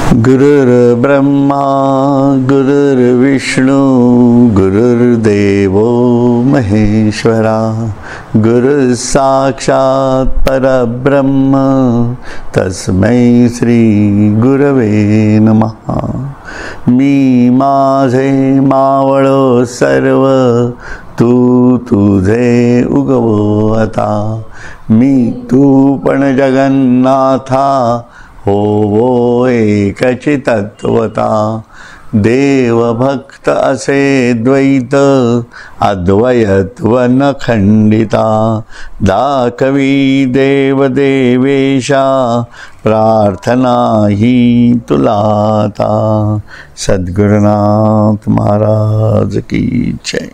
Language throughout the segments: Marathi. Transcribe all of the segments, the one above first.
गुरुर्ब्रह्मा गुरुर्विष्णू गुरुर्देवो महेश्वरा गुरुः साक्षात् परब्रह्म तस्मै श्री गुरवे नमः। मी माझे मावळो सर्व तू तुझे उगवो आता, मी तू पण जगन्नाथा होवो एकची तत्वता। देव भक्त असे द्वैत अद्वयत्व न खंडिता, दाखवी देव देवेशा प्रार्थना ही तुला आता। सद्गुरुनाथ महाराज की जय।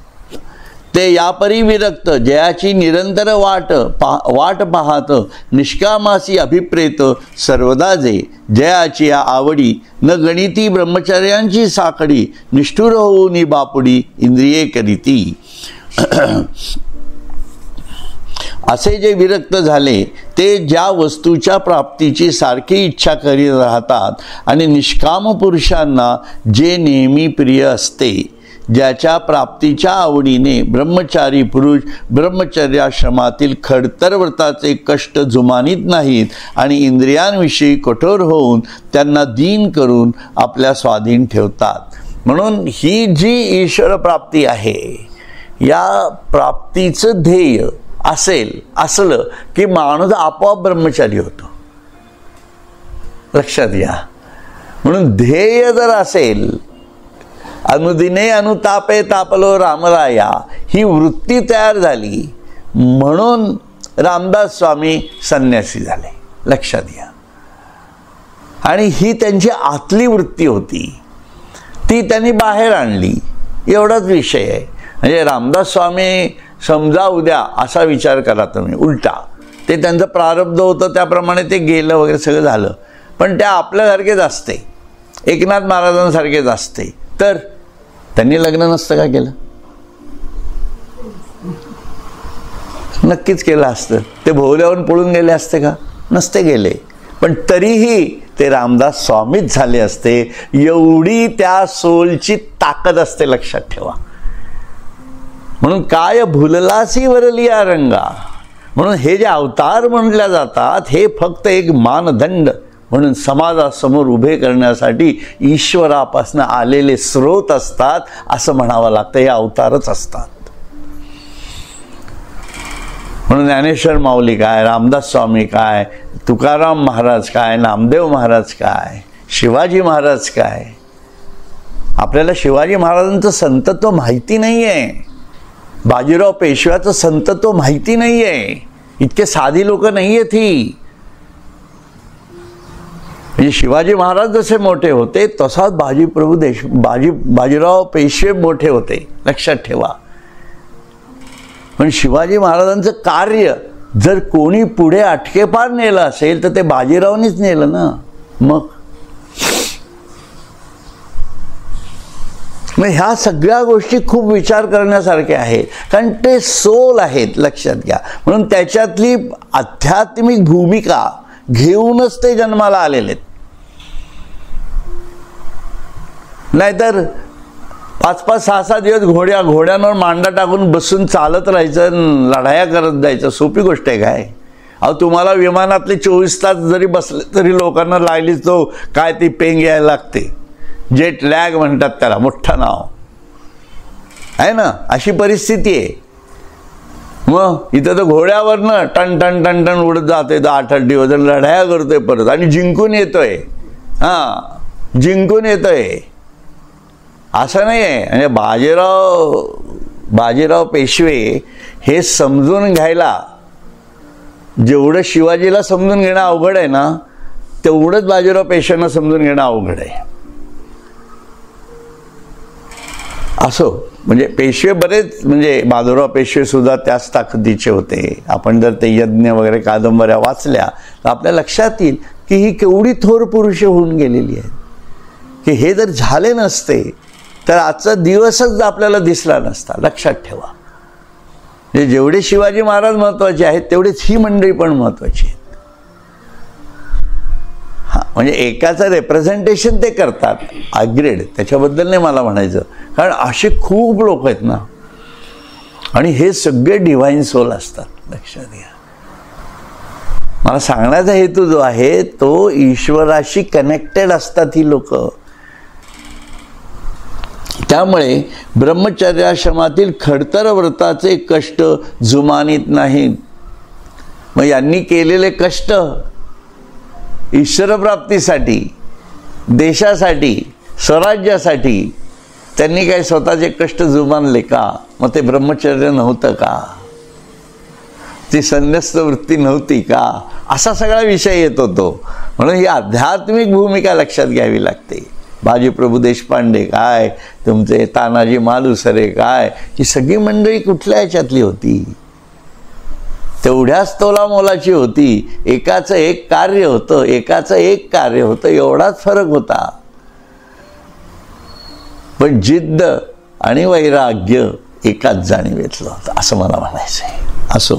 ते यापरी विरक्त जयाची निरंतर वाट पाहत निष्कामासी अभिप्रेत सर्वदा जे जयाची या आवडी न गणिती ब्रह्मचर्यांची साखडी निष्ठुर होऊनी बापुडी इंद्रिये करीती। असे जे विरक्त झाले ते ज्या वस्तूच्या प्राप्तीची सारखी इच्छा करीत राहतात आणि निष्काम पुरुषांना जे नेहमी प्रिय असते, ज्याच्या प्राप्तीच्या आवडीने ब्रह्मचारी पुरुष ब्रह्मचर्याश्रमातील खडतर व्रताचे कष्ट जुमानीत नाहीत आणि इंद्रियांविषयी कठोर होऊन त्यांना दीन करून आपल्या स्वाधीन ठेवतात। म्हणून ही जी ईश्वर प्राप्ती आहे, या प्राप्तीचं ध्येय असलं की माणूस आपोआप ब्रह्मचारी होतो। लक्षात घ्या। म्हणून ध्येय जर असेल, अनुदिने अनुतापे तापलो रामराया, ही वृत्ती तयार झाली म्हणून रामदास स्वामी संन्यासी झाले। लक्षात घ्या। आणि ही त्यांची आतली वृत्ती होती, ती त्यांनी बाहेर आणली, एवढाच विषय आहे। म्हणजे रामदास स्वामी समजा उद्या असा विचार करा तुम्ही उलटा, ते त्यांचं प्रारब्ध होतं त्याप्रमाणे ते गेलं वगैरे सगळं झालं, पण त्या आपल्यासारखेच असते, एकनाथ महाराजांसारखेच असते, तर त्यांनी लग्न नसतं का केलं? नक्कीच केलं असतं। ते भोवल्यावरून पळून गेले असते का? नसते गेले। पण तरीही ते रामदास स्वामीच झाले असते, एवढी त्या सोलची ताकद असते, लक्षात ठेवा। म्हणून काय भुललासी वरलिया रंगा, म्हणून हे जे अवतार म्हटल्या जातात हे फक्त एक मानदंड म्हणून समाजासमोर उभे करण्यासाठी ईश्वरापासून आलेले स्रोत असतात असं म्हणावं लागतं। हे अवतारच असतात। म्हणून ज्ञानेश्वर माऊली काय, रामदास स्वामी काय, तुकाराम महाराज काय, नामदेव महाराज काय, शिवाजी महाराज काय। आपल्याला शिवाजी महाराजांचं संतत्व माहिती नाही आहे, बाजीराव पेशव्याचं संतत्व माहिती नाही आहे, इतके साधी लोक नाही आहेत ही। म्हणजे शिवाजी महाराज जसे मोठे होते तसाच बाजीराव पेशवे मोठे होते, लक्षात ठेवा। पण शिवाजी महाराजांचं कार्य जर कोणी पुढे अटकेपार नेलं असेल तर ते बाजीरावनीच नेलं ना। मग ह्या सगळ्या गोष्टी खूप विचार करण्यासारख्या आहेत, कारण ते सोल आहेत, लक्षात घ्या। म्हणून त्याच्यातली आध्यात्मिक भूमिका घेऊनच ते जन्माला आलेले। नाहीतर 5-5, 6-6 दिवस घोड्यांवर मांडा टाकून बसून चालत राहायचं, लढाया करत जायचं, सोपी गोष्ट आहे काय? अहो तुम्हाला विमानातले 24 तास जरी बसले तरी लोकांना लागलीच तो काय ती पेंग यायला लागते, जेट लॅग म्हणतात त्याला, मोठं नाव आहे ना। अशी परिस्थिती आहे। मग इथं तर घोड्यावरनं टन टन टन टन उडत जाते 8-8 दिवस, लढाया करतोय परत आणि जिंकून येतोय। जिंकून येतोय असं नाही आहे। म्हणजे बाजीराव पेशवे हे समजून घ्यायला, जेवढं शिवाजीला समजून घेणं अवघड आहे ना, तेवढंच बाजीराव पेशव्यांना समजून घेणं अवघड आहे। असो, म्हणजे पेशवे बरेच, म्हणजे माधवराव पेशवे सुद्धा त्याच ताकदीचे होते। आपण जर ते यज्ञ वगैरे कादंबऱ्या वाचल्या तर आपल्या लक्षात येईल की ही केवढी थोर पुरुषे होऊन गेलेली आहेत, की हे जर झाले नसते तर आजचा दिवसच आपल्याला दिसला नसता। लक्षात ठेवा। म्हणजे जेवढे शिवाजी महाराज महत्त्वाचे आहेत तेवढेच ही मंडळी पण महत्त्वाची आहेत। म्हणजे एकाचं रेप्रेझेंटेशन ते करतात, अग्रेड, त्याच्याबद्दल नाही मला म्हणायचं, कारण असे खूप लोक आहेत ना, आणि हे सगळे डिव्हाइन सोल असतात. लक्षात घ्या, मला सांगण्याचा हेतू जो आहे तो ईश्वराशी कनेक्टेड असतात ही लोक. त्यामुळे ब्रह्मचर्याश्रमातील खडतर व्रताचे कष्ट जुमानीत नाहीत. मग यांनी केलेले कष्ट ईश्वरप्राप्तीसाठी, देशासाठी, स्वराज्यासाठी, त्यांनी काय स्वतःचे कष्ट जुमानले का? मग ते ब्रह्मचर्य नव्हतं का? ती संन्यस्त वृत्ती नव्हती का? असा सगळा विषय येत होतो. म्हणून ही आध्यात्मिक भूमिका लक्षात घ्यावी लागते. बाजीप्रभू देशपांडे काय, तुमचे तानाजी मालुसरे काय, ही सगळी मंडळी कुठल्या ह्याच्यातली होती? तेवढ्याच तोलामोलाची होती. एकाचं एक कार्य होतं, एकाचं एक कार्य होतं, एवढाच फरक होता. पण जिद्द आणि वैराग्य एकाच जाणीवेतलं होतं, असं मला म्हणायचं आहे. असो,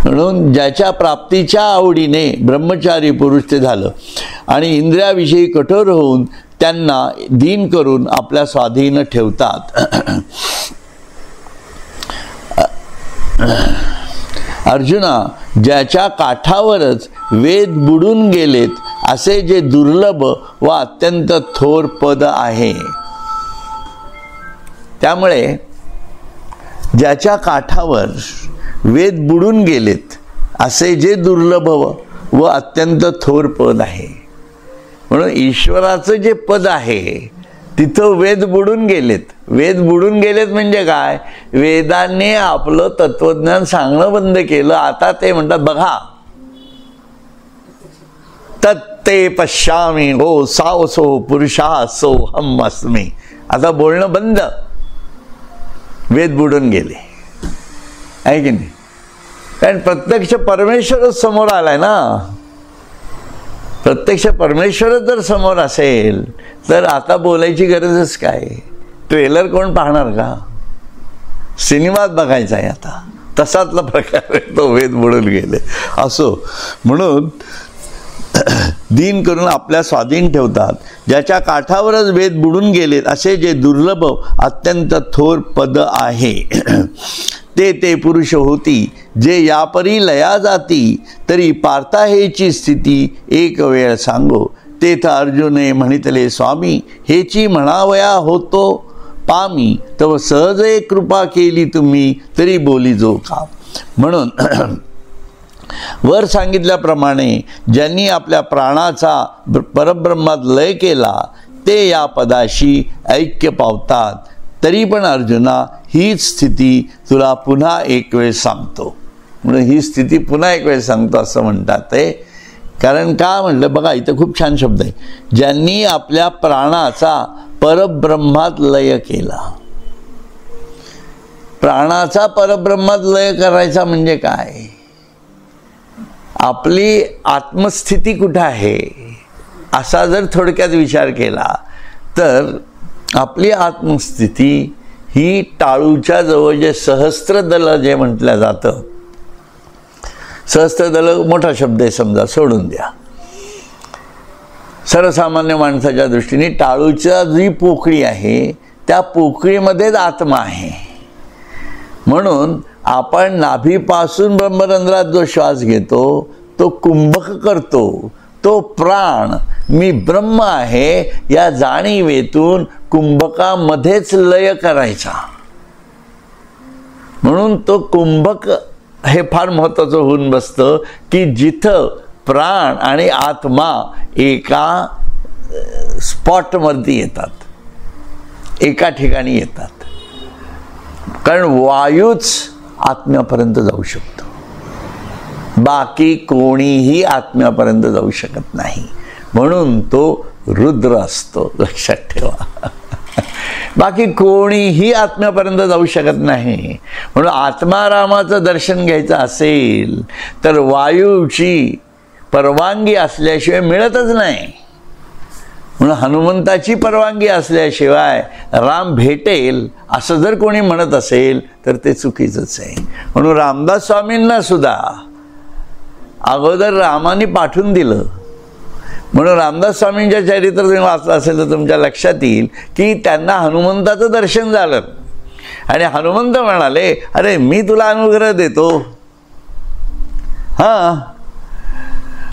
म्हणून ज्याच्या प्राप्तीच्या आवडीने ब्रह्मचारी पुरुष ते झालं आणि इंद्रियाविषयी कठोर होऊन त्यांना दीन करून आपल्या स्वाधीन ठेवतात. अर्जुना, ज्याच्या काठावरच वेद बुडून गेलेत असे जे दुर्लभ व अत्यंत थोर पद आहे. त्यामुळे ज्याच्या काठावर वेद बुडून गेलेत असे जे दुर्लभ व अत्यंत थोर पद आहे. म्हणून ईश्वराचं जे पद आहे तिथं वेद बुडून गेलेत. वेद बुडून गेलेत म्हणजे काय? वेदांनी आपलं तत्वज्ञान सांगणं बंद केलं. आता ते म्हणतात बघा, तत्ते पश्यामी हो सावसो पुरुषा सो हम अस्मी. आता बोलणं बंद, वेद बुडून गेले, आहे की नाही? कारण प्रत्यक्ष परमेश्वरच समोर आलाय ना. प्रत्यक्ष परमेश्वरच जर समोर असेल तर आता बोलायची गरजच काय? ट्रेलर कोण पाहणार का? सिनेमात बघायचा आहे आता. तसातला प्रकार तो वेद बुडून गेले. असो, म्हणून दीन करून आपल्या स्वाधीन ठेवतात. ज्याच्या काठावरच वेद बुडून गेलेत असे जे दुर्लभ अत्यंत थोर पद आहे ते पुरुष होती जे यापरी लया जाती तरी पार्था हेची स्थिती एक वेळ सांगो. तेथ अर्जुने म्हणितले स्वामी हेची म्हणावया होतो पामी तव सहजे कृपा केली तुम्ही तरी बोली जो का. म्हणून वर सांगितल्याप्रमाणे ज्यांनी आपल्या प्राणाचा परब्रह्मात लय केला ते या पदाशी ऐक्य पावतात. तरी पण अर्जुना हीच स्थिती तुला पुन्हा एक वेळ सांगतो. म्हणून ही स्थिती पुन्हा एक वेळ सांगतो असं म्हणतात ते. कारण का म्हटलं बघा, इथं खूप छान शब्द आहे. ज्यांनी आपल्या प्राणाचा परब्रह्मात लय केला. प्राणाचा परब्रह्मात लय करायचा म्हणजे काय? आपली आत्मस्थिती कुठं आहे असा जर थोडक्यात विचार केला तर आपली आत्मस्थिती ही टाळूच्या जवळ जे सहस्त्रदल जे म्हटलं जातं, सहस्त्रदल मोठा शब्द आहे समजा, सोडून द्या. सर्वसामान्य माणसाच्या दृष्टीने टाळूच्या जी पोकळी आहे त्या पोकळीमध्येच आत्मा आहे. म्हणून आपण नाभीपासून ब्रह्मरंध्रात जो श्वास घेतो तो कुंभक करतो. तो प्राण मी ब्रह्म आहे या जाणीवेतून कुंभकामध्येच लय करायचा. म्हणून तो कुंभक हे फार महत्त्वाचं होऊन बसतं की जिथं प्राण आणि आत्मा एका स्पॉटवरती येतात, एका ठिकाणी येतात. कारण वायूच आत्म्यापर्यंत जाऊ शकतो, बाकी कोणीही आत्म्यापर्यंत जाऊ शकत नाही. म्हणून तो रुद्र असतो, लक्षात ठेवा. बाकी कोणीही आत्म्यापर्यंत जाऊ शकत नाही. म्हणून आत्मारामाचं दर्शन घ्यायचं असेल तर वायूची परवानगी असल्याशिवाय मिळतच नाही. म्हणून हनुमंताची परवानगी असल्याशिवाय राम भेटेल असं जर कोणी म्हणत असेल तर ते चुकीचंच आहे. म्हणून रामदास स्वामींना सुद्धा अगोदर रामाने पाठवून दिलं म्हणून रामदास स्वामींच्या चरित्र तुम्ही वाचलं असेल तर तुमच्या लक्षात येईल की त्यांना हनुमंताचं दर्शन झालं आणि हनुमंत म्हणाले, अरे मी तुला अनुग्रह देतो. हां,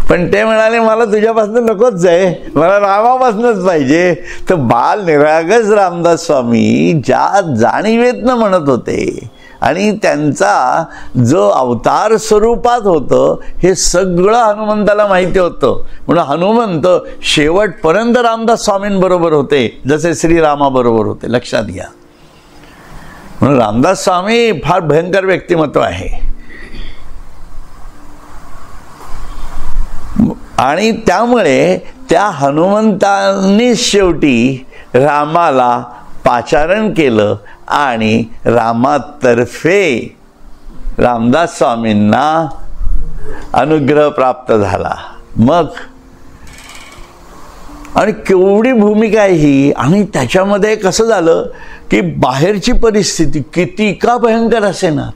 पण ते म्हणाले मला तुझ्यापासून नकोच आहे, मला रामापासूनच पाहिजे. तर बाल निरागस रामदास स्वामी ज्या जाणीवेतनं म्हणत होते आणि त्यांचा जो अवतार स्वरूपात होतं हे सगळं हनुमंताला माहिती होतं. म्हणून हनुमंत शेवटपर्यंत रामदास स्वामींबरोबर होते जसे श्रीरामाबरोबर होते. लक्षात घ्या. म्हणून रामदास स्वामी फार भयंकर व्यक्तिमत्व आहे. आणि त्यामुळे त्या हनुमंतांनी शेवटी रामाला पाचारण केलं आणि रामातर्फे रामदास स्वामींना अनुग्रह प्राप्त झाला. मग आणि केवढी भूमिका आहे ही. आणि त्याच्यामध्ये कसं झालं की बाहेरची परिस्थिती किती का भयंकर असेना,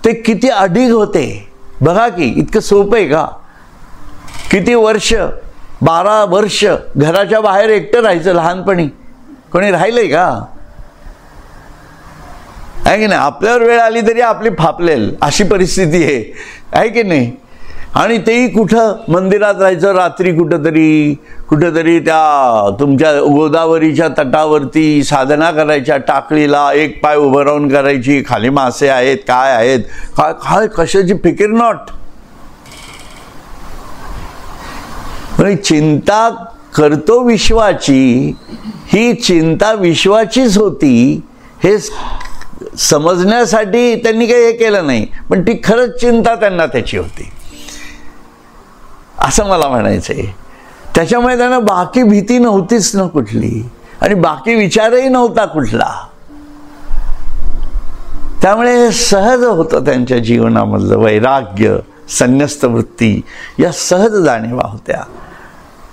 ते किती अडिग होते बघा की. इतकं सोपं आहे का? किती वर्ष, 12 वर्ष घराच्या बाहेर एकटं राहायचं. लहानपणी कोणी राहिलंय का? आहे की नाही? आपल्यावर वेळ आली तरी आपली फापलेल अशी परिस्थिती आहे की नाही? आणि तेही कुठं मंदिरात राहायचं, रात्री कुठंतरी त्या तुमच्या गोदावरीच्या तटावरती साधना करायच्या, टाकळीला एक पाय उभं राहून करायची. खाली मासे आहेत, काय आहेत, काय कशाची फिकीर नॉट. चिंता करतो विश्वाची, ही चिंता विश्वाचीच होती हे समजण्यासाठी त्यांनी काही हे केलं नाही, पण ती खरंच चिंता त्यांना त्याची होती असं मला म्हणायचंय. त्याच्यामुळे त्यांना बाकी भीती नव्हतीच ना कुठली, आणि बाकी विचारही नव्हता कुठला. त्यामुळे सहज होतं त्यांच्या जीवनामधलं वैराग्य, संन्यस्त वृत्ती या सहज जाणीवा होत्या.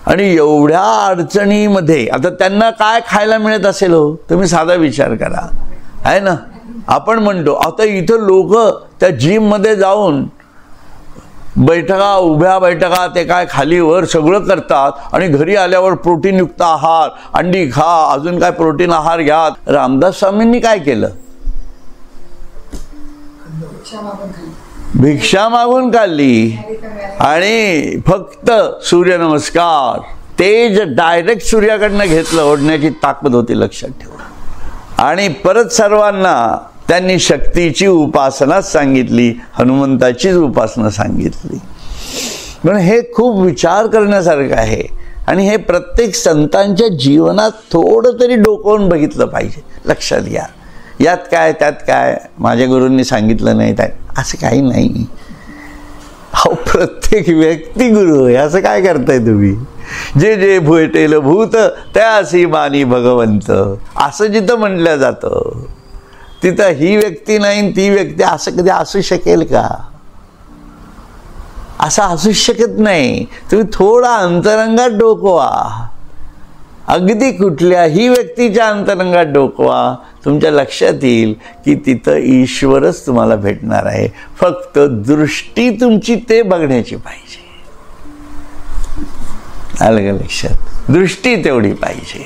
आणि एवढ्या अडचणीमध्ये आता त्यांना काय खायला मिळत असेल हो, तुम्ही साधा विचार करा. आहे ना, आपण म्हणतो आता इथं लोक त्या जिममध्ये जाऊन बैठका, उभ्या बैठका, ते काय खाली वर सगळं करतात आणि घरी आल्यावर प्रोटीनयुक्त आहार, अंडी खा, अजून काय प्रोटीन आहार घ्या. रामदास स्वामींनी काय केलं? भिक्षा मागून खाल्ली आणि फक्त सूर्यनमस्कार, तेज डायरेक्ट सूर्याकडनं घेतलं, ओढण्याची ताकद होती, लक्षात ठेवा. आणि परत सर्वांना त्यांनी शक्तीची उपासना सांगितली, हनुमंताचीच उपासना सांगितली. म्हणून हे खूप विचार करण्यासारखं आहे. आणि हे प्रत्येक संतांच्या जीवनात थोडं तरी डोकावून बघितलं पाहिजे. लक्षात घ्या, यात काय त्यात काय, माझ्या गुरूंनी सांगितलं नाही काय, असं काही नाही. अहो, प्रत्येक व्यक्ती गुरु आहे. असं काय करताय तुम्ही? जे जे भेटेल भूत त्यासी मानी भगवंत, असं जिथं म्हटलं जातं तिथं ही व्यक्ती नाही ती व्यक्ती असं कधी असू शकेल का? असं असू शकत नाही. तुम्ही थोडा अंतरंगात डोकवा, अगदी कुठल्याही व्यक्तीच्या अंतरंगात डोकवा, तुमच्या लक्षात येईल की तिथं ईश्वरच तुम्हाला भेटणार आहे. फक्त दृष्टी तुमची ते बघण्याची पाहिजे. आलं का लक्षात? दृष्टी तेवढी पाहिजे,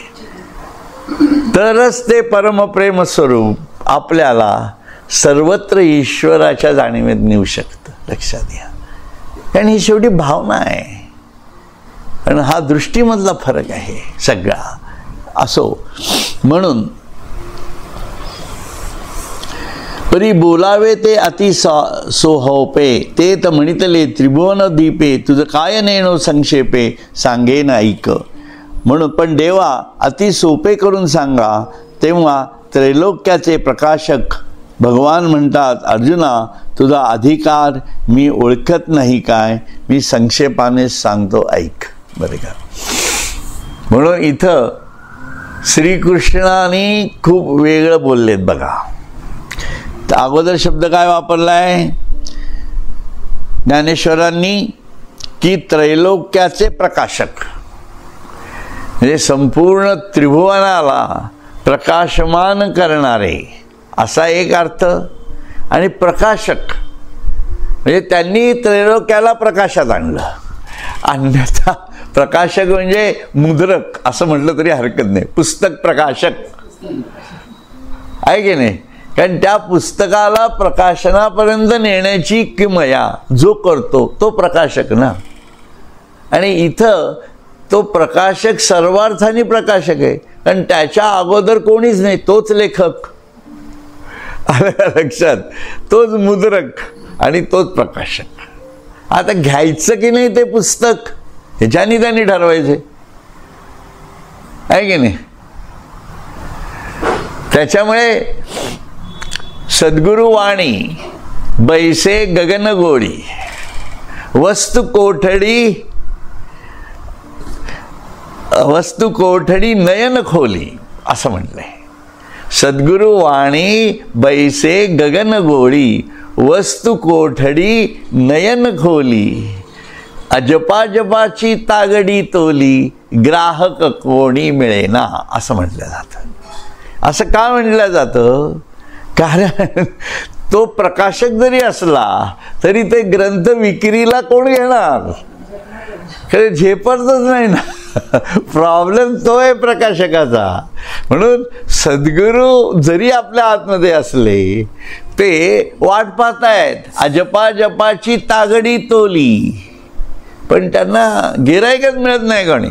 तरच ते परमप्रेम स्वरूप आपल्याला सर्वत्र ईश्वराच्या जाणीवेत नेऊ शकतं. लक्षात घ्या. कारण ही शेवटी भावना आहे, कारण हा दृष्टीमधला फरक आहे सगळा. असो, म्हणून परी बोलावे ते अति सोहपे, ते तर म्हणितले त्रिभुवन दीपे, तुझं काय नेणो संक्षेपे, सांगेन ऐक. म्हणून पण देवा अति सोपे करून सांगा, तेव्हा त्रैलोक्याचे प्रकाशक भगवान म्हणतात, अर्जुना तुझा अधिकार मी ओळखत नाही काय, मी संक्षेपाने सांगतो ऐक. बरं का? म्हणून इथं श्रीकृष्णाने खूप वेगळं बोललेत बघा. तर अगोदर शब्द काय वापरलाय ज्ञानेश्वरांनी की त्रैलोक्याचे प्रकाशक, म्हणजे संपूर्ण त्रिभुवनाला प्रकाशमान करणारे असा एक अर्थ. आणि प्रकाशक म्हणजे त्यांनी त्रैलोक्याला प्रकाशात आणलं. अन्यथा प्रकाशक म्हणजे मुद्रक असं म्हटलं तरी हरकत नाही, पुस्तक प्रकाशक आहे की नाही. कारण त्या पुस्तकाला प्रकाशनापर्यंत नेण्याची किमया जो करतो तो प्रकाशक ना. आणि इथं तो प्रकाशक सर्वार्थाने प्रकाशक आहे, कारण त्याच्या अगोदर कोणीच नाही, तोच लेखक. आलं लक्षात? तोच मुद्रक आणि तोच प्रकाशक. आता घ्यायचं की नाही ते पुस्तक ह्याच्यानी त्यांनी ठरवायचे आहे की नाही. त्याच्यामुळे सद्गुरु वाणी बैसे गगनगोळी वस्तू कोठडी नयन खोली असं म्हटलंय. सद्गुरु वाणी बैसे गगनगोळी वस्तू कोठडी नयन खोली अजपाजपाची तागडी तोली ग्राहक कोणी मिळेना असं म्हटलं जातं. असं का म्हटलं जातं? कारण तो प्रकाशक जरी असला तरी ते ग्रंथ विक्रीला कोण घेणार? खरं झेपतच नाही ना. प्रॉब्लेम तो आहे प्रकाशकाचा. म्हणून सद्गुरू जरी आपल्या आतमध्ये असले ते वाट पाहतायत, अजपा जपाची तागडी तोली, पण त्यांना गिरायकच मिळत नाही. कोणी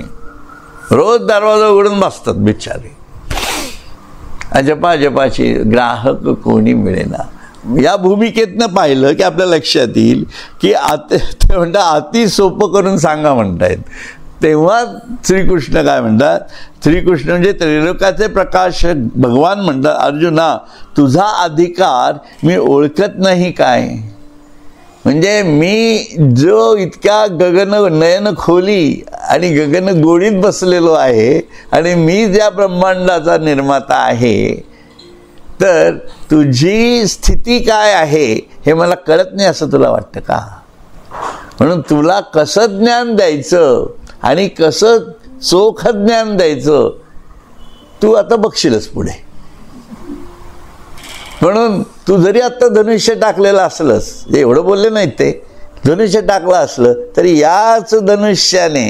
रोज दरवाजा उघडून बसतात बिचारे. अजपा जपाची ग्राहक कोणी मिळेना. या भूमिकेतनं पाहिलं की आपल्या लक्षात येईल की ते म्हणतात अति सोपं करून सांगा म्हणतायत. तेव्हा श्रीकृष्ण काय म्हणतात? श्रीकृष्ण म्हणजे त्रैलोक्याचे प्रकाशक भगवान म्हणतात, अर्जुना तुझा अधिकार मी ओळखत नाही काय? म्हणजे मी जो इतक्या गगन नयन खोली आणि गगन गोडीत बसलेलो आहे आणि मी ज्या ब्रह्मांडाचा निर्माता आहे, तर तुझी स्थिती काय आहे हे मला कळत नाही असं तुला वाटतं का? म्हणून तुला कसं ज्ञान द्यायचं आणि कसं चोख ज्ञान द्यायचं तू आता बघशीलच पुढे. म्हणून तू जरी आता धनुष्य टाकलेलं असलंस, एवढं बोलले नाहीत ते, धनुष्य टाकलं असलं तरी याच धनुष्याने,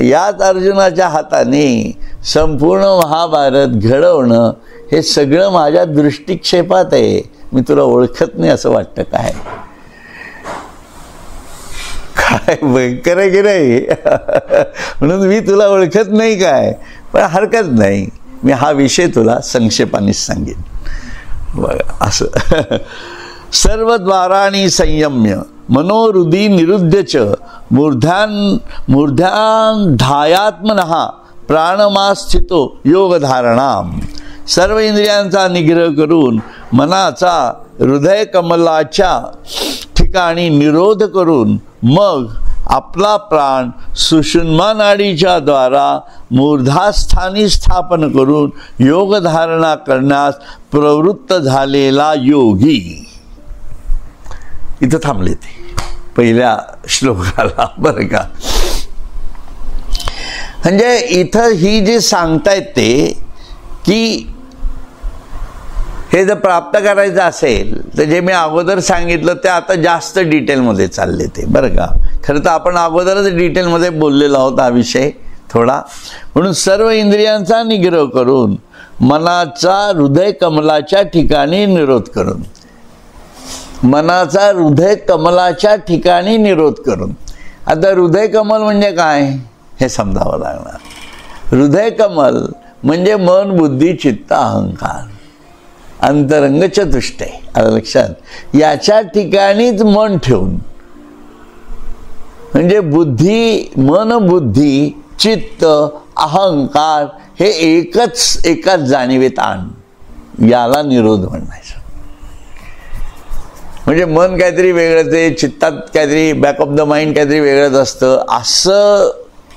याच अर्जुनाच्या हाताने संपूर्ण महाभारत घडवणं हे सगळं माझ्या दृष्टिक्षेपात आहे. मी तुला ओळखत नाही असं वाटतं काय? काय भयंकर आहे की नाही? म्हणून मी तुला ओळखत नाही काय? पण हरकत नाही, मी हा विषय तुला संक्षेपाने सांगेन. बघा असं सर्व द्वाराणी संयम्य मनोहृदी निरुद्ध च मूर्ध्यान धायात्मनः प्राणमास्थितो योगधारणाम. सर्व इंद्रियांचा निग्रह करून मनाचा हृदय कमलाच्या ठिकाणी निरोध करून मग आपला प्राण सुषुम्ना नाडीच्या द्वारा मूर्धास्थानी स्थापन करून योगधारणा करण्यास प्रवृत्त झालेला योगी. इथं थांबले ते पहिल्या श्लोकाला बरं का. म्हणजे इथं ही जे सांगतायत ते की हे जर प्राप्त करायचं असेल तर जे मी अगोदर सांगितलं ते आता जास्त डिटेलमध्ये चालले ते बरं का. खरं तर आपण अगोदरच डिटेलमध्ये बोललेलो आहोत हा विषय थोडा. म्हणून सर्व इंद्रियांचा निग्रह करून मनाचा हृदय कमलाच्या ठिकाणी निरोध करून, मनाचा हृदय कमलाच्या ठिकाणी निरोध करून. आता हृदय कमल म्हणजे काय हे समजावं लागणार. हृदय कमल म्हणजे मन बुद्धी चित्त अहंकार अंतरंग चतुष्टय. आलं लक्षात? याच्या ठिकाणीच मन ठेवून, म्हणजे बुद्धी, मन बुद्धी चित्त अहंकार हे एकाच जाणीवेत आण, याला निरोध म्हणायचं. म्हणजे मन काहीतरी वेगळंच आहे, चित्तात काहीतरी बॅक ऑफ द माइंड काहीतरी वेगळंच असतं, असं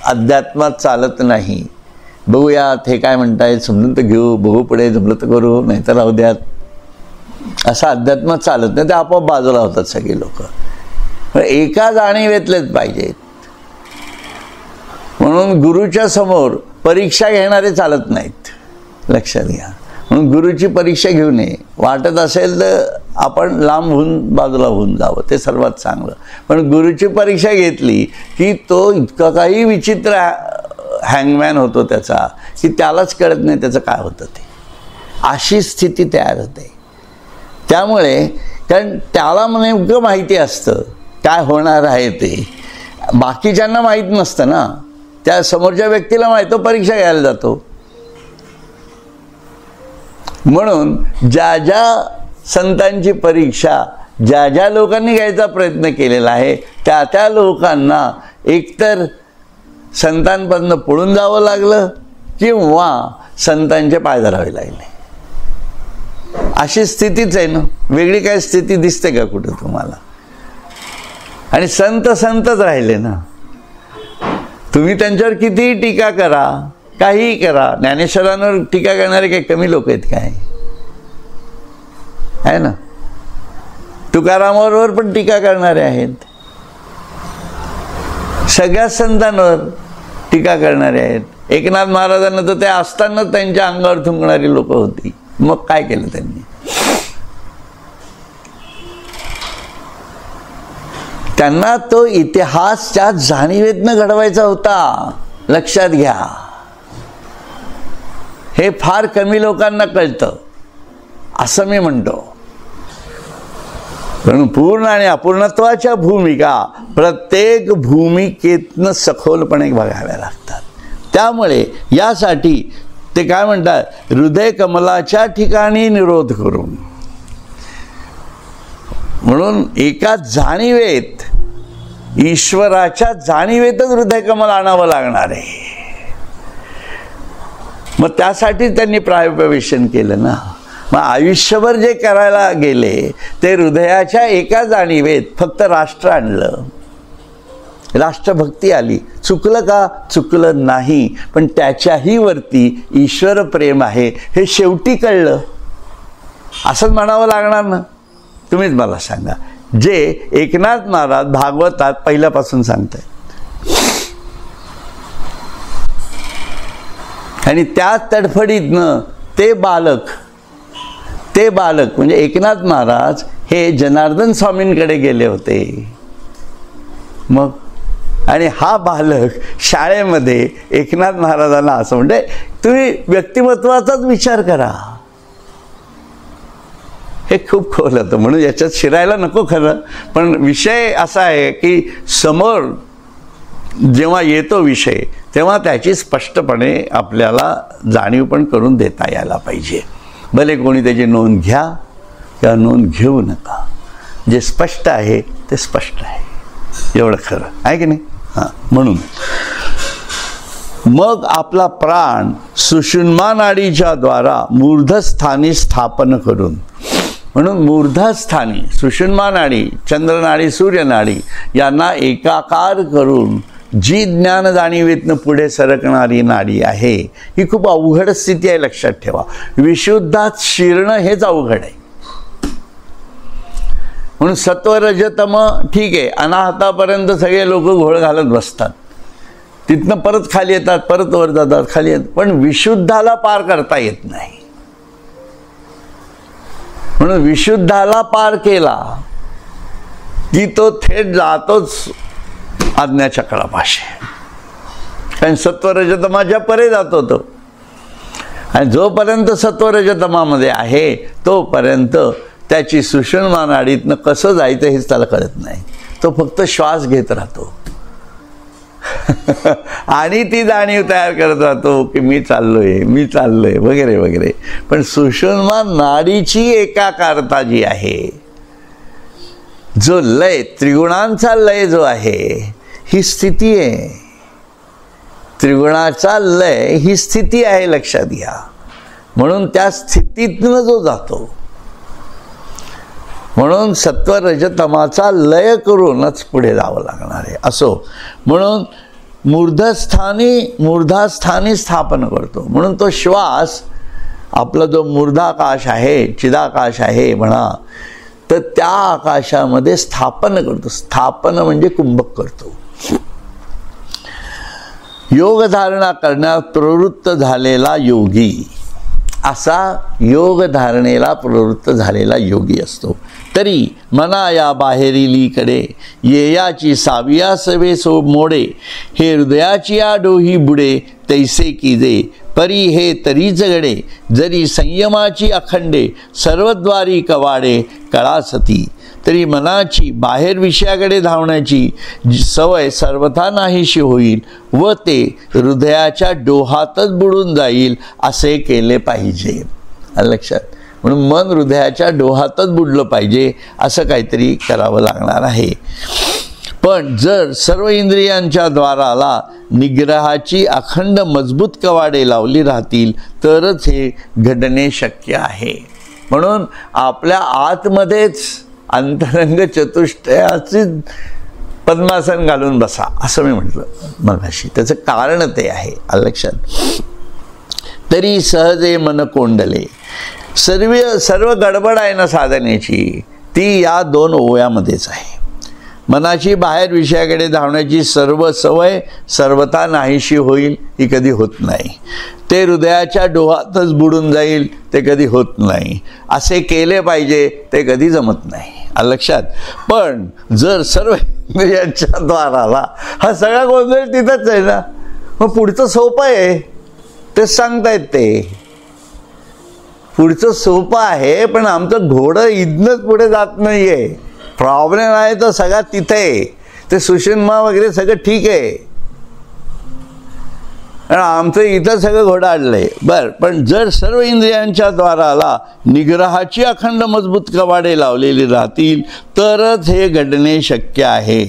अध्यात्मात चालत नाही. बघूयात हे काय म्हणतायत, समजून तर घेऊ, बघू पुढे, जमलं तर करू, नाही तर राहू द्यात, असं अध्यात्मात चालत नाही. ते आपोआप बाजूला होतात सगळे लोक. एका जाणीवेतलेच पाहिजेत. म्हणून गुरुच्या समोर परीक्षा घेणारे चालत नाहीत, लक्षात घ्या. म्हणून गुरुची परीक्षा घेऊ नये. वाटत असेल तर आपण लांब होऊन बाजूला होऊन जावं, ते सर्वात चांगलं. पण गुरुची परीक्षा घेतली की तो इतका काही विचित्र हँगमॅन होतो त्याचा, की त्यालाच कळत नाही त्याचं काय होतं ते. अशी स्थिती तयार होते. त्यामुळे कारण त्याला नेमकं माहिती असतं काय होणार आहे ते, बाकीच्यांना माहीत नसतं ना. त्या समोरच्या व्यक्तीला माहीत, तो परीक्षा घ्यायला जातो. म्हणून ज्या ज्या संतांची परीक्षा ज्या ज्या लोकांनी घ्यायचा प्रयत्न केलेला आहे त्या त्या लोकांना एकतर संतांपासून पळून जावं लागलं किंवा संतांचे पाय धरावे लागले. अशी स्थितीच आहे ना, वेगळी काय स्थिती दिसते का कुठं तुम्हाला? आणि संत संतच राहिले ना. तुम्ही त्यांच्यावर कितीही टीका करा, काहीही करा, ज्ञानेश्वरांवर टीका करणारे काही कमी लोक आहेत काय? आहे ना. तुकारामांवर पण टीका करणारे आहेत, सगळ्या संतांवर टीका करणारे आहेत. एकनाथ महाराजांना तर ते असतानाच त्यांच्या अंगावर थुंकणारी लोक होती. मग काय केलं त्यांनी? त्यांना तो इतिहास त्या जाणीवेतनं घडवायचा होता. लक्षात घ्या, हे फार कमी लोकांना कळतं असं मी म्हणतो. पण पूर्ण आणि अपूर्णत्वाच्या भूमिका प्रत्येक भूमिकेतनं सखोलपणे बघाव्या लागतात. त्यामुळे यासाठी ते काय म्हणतात, हृदय कमलाच्या ठिकाणी निरोध करून. म्हणून एका जाणीवेत, ईश्वराच्या जाणीवेतच हृदय कमल आणावं लागणार आहे. मग त्यासाठी त्यांनी प्रायोपवेशन केलं ना. मग आयुष्यभर जे करायला गेले ते हृदयाच्या एका जाणीवेत फक्त राष्ट्र आणलं, राष्ट्रभक्ती आली. चुकलं का? चुकलं नाही. पण त्याच्याही वरती ईश्वर प्रेम आहे हे शेवटी कळलं. असंच म्हणावं लागणार ना. तुम्हीच मला सांगा, जे एकनाथ महाराज भागवतात पहिल्यापासून सांगतायत आणि त्या तडफडीतनं ते बालक म्हणजे एकनाथ महाराज हे जनार्दन स्वामींकडे गेले होते. मग आणि हा बालक शाळेमध्ये एकनाथ महाराजांना असं म्हणजे तुम्ही व्यक्तिमत्वाचाच विचार करा. हे खूप खोल होतं, म्हणून याच्यात शिरायला नको खरं. पण विषय असा आहे की समोर जेव्हा येतो विषय तेव्हा त्याची स्पष्टपणे आपल्याला जाणीव पण करून देता यायला पाहिजे. भले कोणी त्याची नोंद घ्या किंवा नोंद घेऊ नका, जे स्पष्ट आहे ते स्पष्ट आहे, एवढं खरं आहे की नाही. हां, म्हणून मग आपला प्राण सुषुम्ना नाडीच्या द्वारा मूर्धस्थानी स्थापन करून, म्हणून मूर्धस्थानी सुषुम्ना नाडी, चंद्रनाडी, सूर्यनाडी यांना एकाकार करून जी ज्ञान जाणीवेतनं पुढे सरकणारी नाडी आहे ही खूप अवघड स्थिती आहे. लक्षात ठेवा, विशुद्धात शिरणं हेच अवघड आहे. म्हणून सत्वरजतम ठीक आहे, अनाहतापर्यंत सगळे लोक घोळ घालत बसतात, तिथनं परत खाली येतात, परत वर जातात, खाली येतात, पण विशुद्धाला पार करता येत नाही. म्हणून विशुद्धाला पार केला की तो थेट जातोच आज्ञाचक्रापाशी, कारण सत्वरजतमाच्या परे जातो तो. आणि जोपर्यंत सत्वरजतमामध्ये आहे तोपर्यंत त्याची सुषुम्ना नाडीतनं कसं जायचं हेच त्याला कळत नाही. तो फक्त श्वास घेत राहतो आणि ती जाणीव तयार करत राहतो की मी चाललोय वगैरे वगैरे. पण सुषुम्ना नाडीची एकाकारता जी आहे, जो लय, त्रिगुणांचा लय जो आहे, ही स्थिती आहे. त्रिगुणाचा लय ही स्थिती आहे, लक्षात घ्या. म्हणून त्या स्थितीतनं जो जातो, म्हणून सत्वरजतमाचा लय करूनच पुढे जावं लागणार आहे. असो, म्हणून मूर्धास्थानी स्थापन करतो. म्हणून तो श्वास आपला जो मूर्धाकाश आहे, चिदाकाश आहे म्हणा, तर त्या आकाशामध्ये स्थापन करतो. स्थापन म्हणजे कुंभक करतो. योग धारणा करण्यात प्रवृत्त झालेला योगी असा योग धारणेला प्रवृत्त झालेला योगी असतो. तरी मना या बाहेरीलीकडे येयाची साविया सवे सो मोडे, हे हृदयाची या डोही बुडे तैसे कीजे, परी हे तरीच गडे जरी संयमाची अखंडे, सर्वद्वारी कवाडे कळासती. तरी मनाची बाहेर विषयाकडे धावण्याची सवय सर्वथा नाहीशी होईल व ते हृदयाच्या डोहातच बुडून जाईल असे केले पाहिजे. लक्षात. म्हणून मन हृदयाच्या डोहातच बुडलं पाहिजे असं काहीतरी करावं लागणार आहे. पण जर सर्व इंद्रियांच्या द्वाराला निग्रहाची अखंड मजबूत कवाडे लावली राहतील तरच हे घडणे शक्य आहे. म्हणून आपल्या आतमध्येच अंतरंग चतुष्टयाची पद्मासन घालून बसा असं मी म्हटलं मगाशी. त्याचं कारण ते आहे. लक्षात. तरी सहजे मन कोंडले, सर्व गडबड आहे ना साधनेची ती या 2 ओव्यामध्येच आहे. मनाची बाहेर विषयाकडे धावण्याची सर्व सवय सर्वथा नाहीशी होईल ही कधी होत नाही. ते हृदयाच्या डोहातच बुडून जाईल ते कधी होत नाही. असे केले पाहिजे ते कधी जमत नाही. लक्षात. पण जर सर्व इंद्रियांच्या द्वाराला हा सगळा गोंधळ तिथंच आहे ना, मग पुढचं सोपं आहे ते सांगतायत. ते पुढचं सोपं आहे पण आमचं घोडं इथनंच पुढे जात नाहीये. प्रॉब्लेम आहे तो सगळा तिथे. ते सुषुम्ना वगैरे सगळं ठीक आहे आणि आमचं इथं सगळं घोडं अडलंय. बरं. पण जर सर्व इंद्रियांच्या द्वाराला निग्रहाची अखंड मजबूत कवाडे लावलेली राहतील तरच हे घडणे शक्य आहे.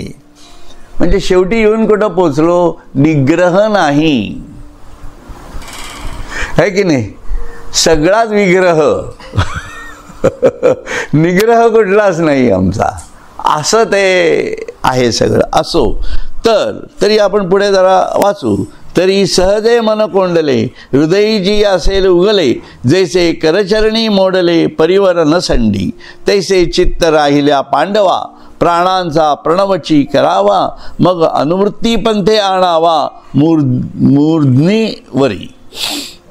म्हणजे शेवटी येऊन कुठं पोचलो, निग्रह नाही आहे की नाही, सगळाच विग्रह निग्रह कुठलाच नाही आमचा, असं ते आहे सगळं. असो तरी आपण पुढे जरा वाचू. तरी सहजे मन कोंडले, हृदयी जी असेल उगले, जैसे करचरणी मोडले परिवर न संडी, तैसे चित्त राहिल्या पांडवा, प्राणांचा प्रणवची करावा, मग अनुवृत्ती पंथे आणावा मूर्ध्नीवरी.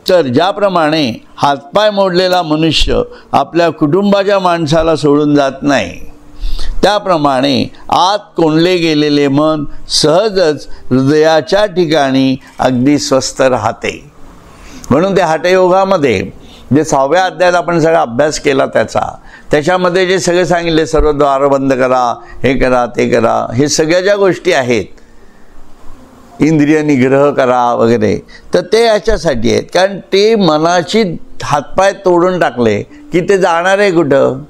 तर ज्याप्रमाणे हातपाय मोडलेला मनुष्य आपल्या कुटुंबाच्या माणसाला सोडून जात नाही, त्याप्रमाणे आत कोंडले गेलेले मन सहजच हृदयाच्या ठिकाणी अगदी स्वस्थ राहते. म्हणून त्या हठयोगामध्ये जे 6व्या अध्यायात आपण सगळा अभ्यास केला त्याच्यामध्ये जे सगळे सांगितले, सर्व द्वार बंद करा, हे करा, ते करा, हे सगळ्या ज्या गोष्टी आहेत, इंद्रिय निग्रह करा वगैरे, तर ते याच्यासाठी आहेत. कारण ते मनाची हातपाय तोडून टाकले की ते जाणार आहे कुठं.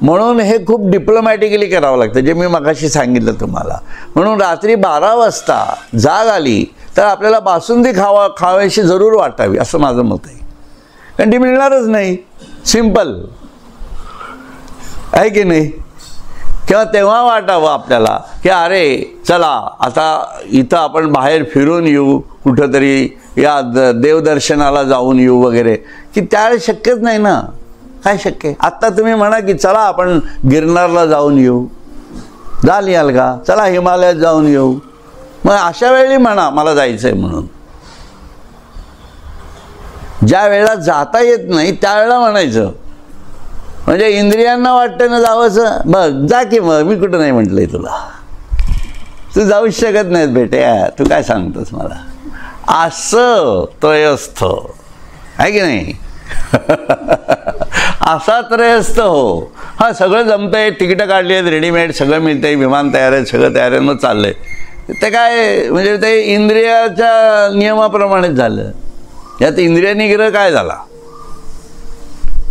म्हणून हे खूप डिप्लोमॅटिकली करावं लागतं, जे मी मगाशी सांगितलं तुम्हाला. म्हणून रात्री 12 वाजता जाग आली तर आपल्याला बासुंदी खावायची जरूर वाटावी असं माझं मत आहे. कारण ती मिळणारच नाही. सिंपल आहे की नाही. किंवा तेव्हा वाटावं आपल्याला की अरे चला आता इथं आपण बाहेर फिरून येऊ, कुठंतरी या देवदर्शनाला जाऊन येऊ वगैरे, की त्यावेळेस शक्यच नाही ना. काय शक्य. आत्ता तुम्ही म्हणा की चला आपण गिरनारला जाऊन येऊ, जाल याल का, चला हिमालयात जाऊन येऊ, मग अशा वेळी म्हणा मला जायचं आहे म्हणून. ज्या वेळेला जाता येत नाही त्यावेळेला म्हणायचं. म्हणजे इंद्रियांना वाटतं ना जावंसं, बघ जा की मग, मी कुठं नाही म्हटलंय तुला, तू जाऊच शकत नाहीस बेटे, तू काय सांगतोस मला, असं त्रयस्थ आहे की नाही. असा त्रयस्थ हो. हा सगळं जमतंय, तिकीटं काढली आहेत, रेडीमेड सगळं मिळतंय, विमान तयार आहे, सगळं तयार आहे, मग चाललंय. ते काय म्हणजे ते इंद्रियाच्या नियमाप्रमाणेच झालं. यात इंद्रिय निग्रह काय झाला.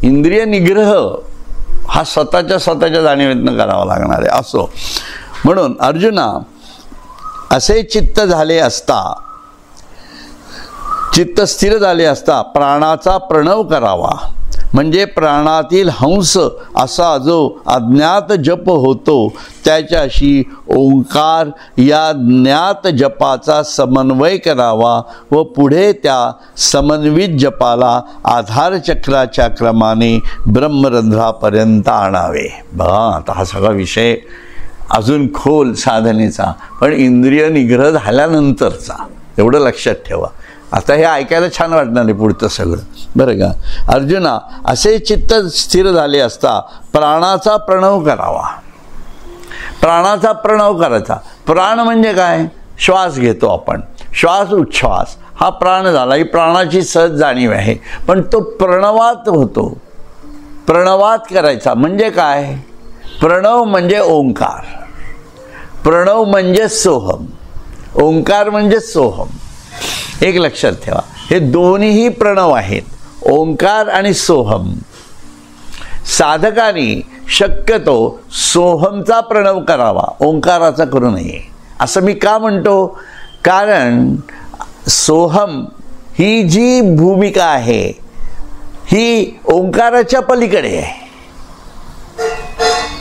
इंद्रिय निग्रह हा स्वतःच्या जाणीवेतनं करावा लागणार आहे. असो. म्हणून अर्जुना, असे चित्त झाले असता, चित्त स्थिर झाले असता प्राणाचा प्रणव करावा. म्हणजे प्राणातील हंस असा जो अज्ञात जप होतो त्याच्याशी ओंकार या ज्ञात जपाचा समन्वय करावा व पुढे त्या समन्वित जपाला आधारचक्राच्या क्रमाने ब्रह्मरंध्रापर्यंत आणावे. बघा आता हा सगळा विषय अजून खोल साधनेचा, पण इंद्रिय निग्रह झाल्यानंतरचा, एवढं लक्षात ठेवा. आता हे ऐकायला छान वाटणार नाही पुढचं सगळं, बरं का. अर्जुना, असे चित्त स्थिर झाले असता प्राणाचा प्रणव करावा. प्राणाचा प्रणव करायचा. प्राण म्हणजे काय? श्वास घेतो आपण, श्वास उच्छ्वास हा प्राण झाला, ही प्राणाची सहज जाणीव आहे. पण तो प्रणवात होतो. प्रणवात करायचा म्हणजे काय? प्रणव म्हणजे ओंकार, प्रणव म्हणजे सोहम, ओंकार म्हणजे सोहम. एक लक्षात ठेवा, हे दोन्हीही प्रणव आहेत, ओंकार आणि सोहम. साधकाने शक्यतो सोहमचा प्रणव करावा, ओंकाराचा करू नये. असं मी का म्हणतो? कारण सोहम ही जी भूमिका आहे ही ओंकाराच्या पलीकडे आहे.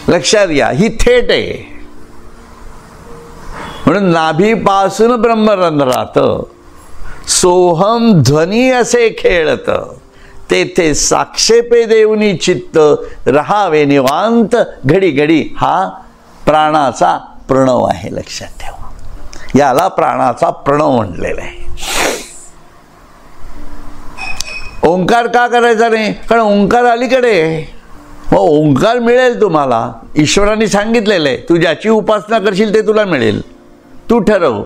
लक्षात घ्या, ही थेट आहे. म्हणून नाभीपासून ब्रह्मरंध्रात सोहम ध्वनी असे खेळत, तेथे साक्षेपे देऊनी चित्त रहावे निवांत घडी घडी. हा प्राणाचा प्रणव आहे, लक्षात ठेवा. याला प्राणाचा प्रणव म्हटलेला आहे. ओंकार का करायचा नाही? कारण ओंकार अलीकडे. मग ओंकार मिळेल तुम्हाला, ईश्वराने सांगितलेलं आहे. तू ज्याची उपासना करशील ते तुला मिळेल. तू ठरव,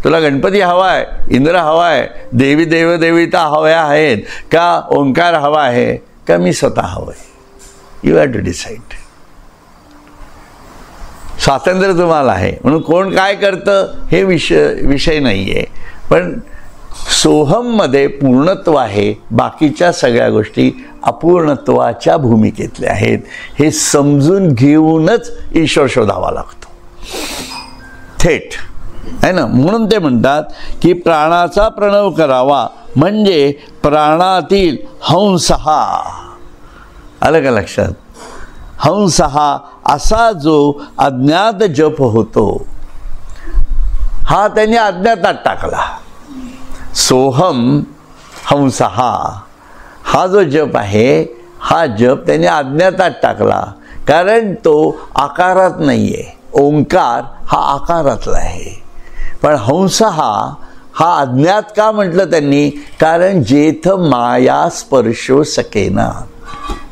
तुला गणपती हवा आहे, इंद्र हवा आहे, देवी देवदेविता हव्या आहेत का, ओंकार हवा आहे का मी स्वतः हवं आहे. You have to decide. स्वातंत्र्य तुम्हाला आहे. म्हणून कोण काय करतं हे विषय नाही आहे. पण सोहममध्ये पूर्णत्व आहे, बाकीच्या सगळ्या गोष्टी अपूर्णत्वाच्या भूमिकेतल्या आहेत. हे समजून घेऊनच ईश्वर शोधावा लागतो, थेट आहे ना. म्हणून ते म्हणतात की प्राणाचा प्रणव करावा म्हणजे प्राणातील हंस हा. आलं का लक्षात? हंस हा असा जो अज्ञात जप होतो, हा त्यांनी अज्ञातात टाकला. सोहम हंस हा जो जप आहे, हा जप त्यांनी अज्ञातात टाकला. कारण तो आकारात नाही आहे. ओंकार हा आकारातला आहे. पण हंस हा अज्ञात का म्हटलं त्यांनी? कारण जेथ माया स्पर्शो सकेना,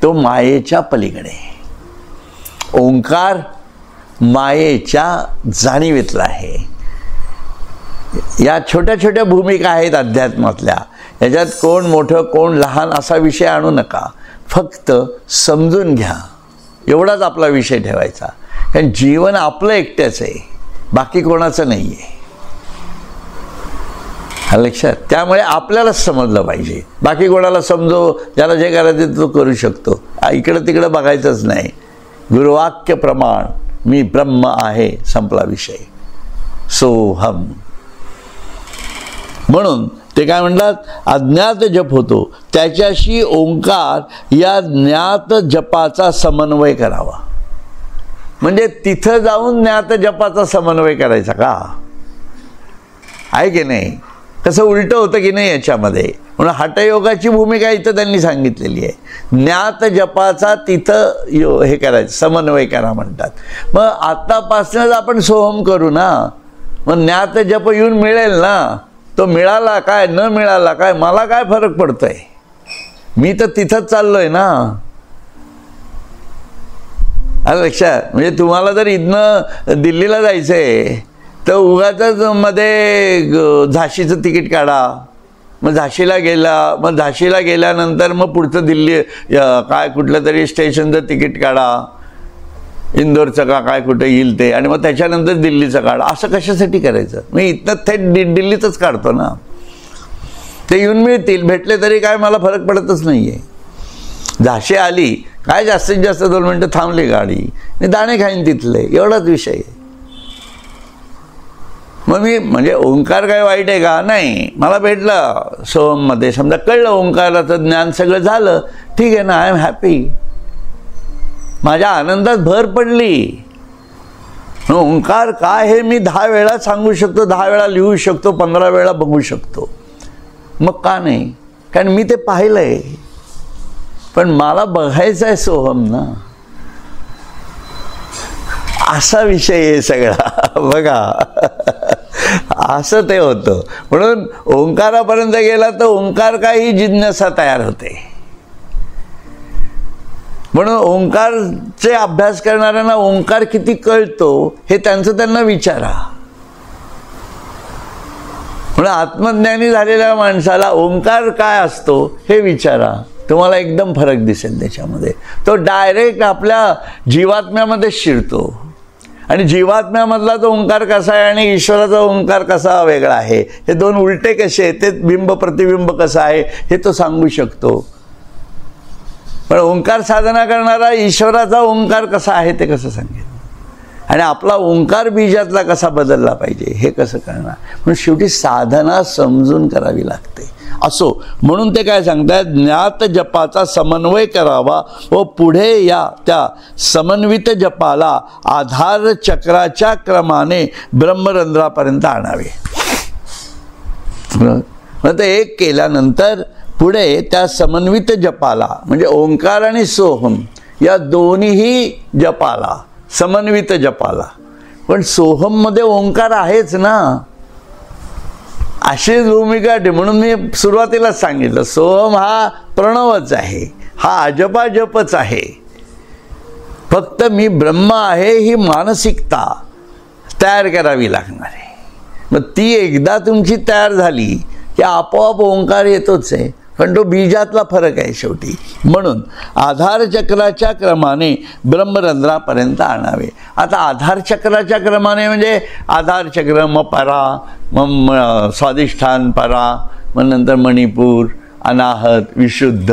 तो मायेच्या पलीकडे. ओंकार मायेच्या जाणीवेतला आहे. या छोट्या छोट्या भूमिका आहेत अध्यात्मातल्या. याच्यात कोण मोठं कोण लहान असा विषय आणू नका. फक्त समजून घ्या, एवढाच आपला विषय ठेवायचा. कारण जीवन आपलं एकट्याच आहे, बाकी कोणाचं नाही आहे. हा लक्षात. त्यामुळे आपल्यालाच समजलं पाहिजे. बाकी कोणाला समजो, ज्याला जे करायचं तो करू शकतो. इकडं तिकडं बघायचंच नाही. गुरुवाक्य प्रमाण मी ब्रह्म आहे, संपला विषय. सोहम. म्हणून ते काय म्हणतात? अज्ञात जप होतो, त्याच्याशी ओंकार या ज्ञात जपाचा समन्वय करावा. म्हणजे तिथं जाऊन ज्ञात जपाचा समन्वय करायचा का? आहे की नाही? कसं उलटं होतं की नाही याच्यामध्ये. म्हणून हठयोगाची भूमिका इथं त्यांनी सांगितलेली आहे. ज्ञात जपाचा तिथं हे करायचं, समन्वय करा म्हणतात. मग आतापासूनच आपण सोहम करू ना. मग ज्ञात जप येऊन मिळेल ना. तो मिळाला काय न मिळाला काय मला काय फरक पडतोय? मी तर तिथंच चाललोय ना. आलं लक्षात? म्हणजे तुम्हाला जर इथनं दिल्लीला जायचं आहे तर उगाचच मध्ये झाशीचं तिकीट काढा. मग झाशीला गेला, मग झाशीला गेल्यानंतर मग पुढचं दिल्ली काय कुठलं तरी स्टेशनचं तिकीट काढा, इंदोरचं का काय कुठे येईल ते, आणि मग त्याच्यानंतर दिल्लीचं काढा. असं कशासाठी करायचं? मी इथनं थेट दिल्लीतच काढतो ना. ते येऊन मिळतील, भेटले तरी काय मला फरक पडतच नाही आहे. झाशी आली काय जास्तीत जास्त 2 मिनटं थांबली गाडी, मी दाणे खाईन तिथले, एवढाच विषय आहे. मग मी म्हणजे ओंकार काय वाईट आहे का? नाही. मला भेटलं सोहममध्ये, समजा कळलं ओंकाराचं ज्ञान सगळं झालं, ठीक आहे ना. I am happy. माझ्या आनंदात भर पडली. ओंकार काय हे मी 10 वेळा सांगू शकतो, 10 वेळा लिहू शकतो, 15 वेळा बघू शकतो. मग का नाही? कारण मी ते पाहिलंय. पण मला बघायचं आहे सोहम ना. असा विषय आहे सगळा. बघा असं ते होतं. म्हणून ओंकारापर्यंत गेला तर ओंकार काय ही जिज्ञासा तयार होते. म्हणून ओंकारचे अभ्यास करणाऱ्यांना ओंकार किती कळतो हे त्यांना विचारा. म्हणून आत्मज्ञानी झालेल्या माणसाला ओंकार काय असतो हे विचारा, तुम्हाला एकदम फरक दिसेल त्याच्यामध्ये. तो डायरेक्ट आपल्या जीवात्म्यामध्ये शिरतो. आणि जीवात्म्यामधला तो ओंकार कसा आहे आणि ईश्वराचा ओंकार कसा वेगळा आहे, हे दोन उलटे कसे आहेत, ते बिंब प्रतिबिंब कसं आहे हे तो सांगू शकतो. पण ओंकार साधना करणारा ईश्वराचा ओंकार कसा आहे ते कसं सांगेल, आणि आपला ओंकार बीजातला कसा बदलला पाहिजे हे कसं करणार. म्हणून शेवटी साधना समजून करावी लागते. असो, म्हणून ते काय सांगतात, ज्ञात जपाचा समन्वय करावा व पुढे या त्या समन्वित जपाला आधार चक्राच्या क्रमाने ब्रह्मरंध्रापर्यंत आणावे. मग ते एक केल्यानंतर पुढे त्या समन्वित जपाला, म्हणजे ओंकार आणि सोहम या दोन्हीही जपाला, समन्वित जपाला, पण सोहम मध्ये ओंकार आहेच ना, अशीच भूमिका आहे. म्हणून मी सुरुवातीलाच सांगितलं, सोहम हा प्रणवच आहे, हा अजपा जपच आहे. फक्त मी ब्रह्म आहे ही मानसिकता तयार करावी लागणार आहे. मग ती एकदा तुमची तयार झाली की आपोआप ओंकार येतोच आहे, पण तो बीजातला फरक आहे शेवटी. म्हणून आधार चक्राच्या क्रमाने ब्रह्मरंध्रापर्यंत आणावे. आता आधार चक्राच्या क्रमाने म्हणजे आधार चक्र, मग परा, मग स्वाधिष्ठान परा, मग नंतर मणिपूर, अनाहत, विशुद्ध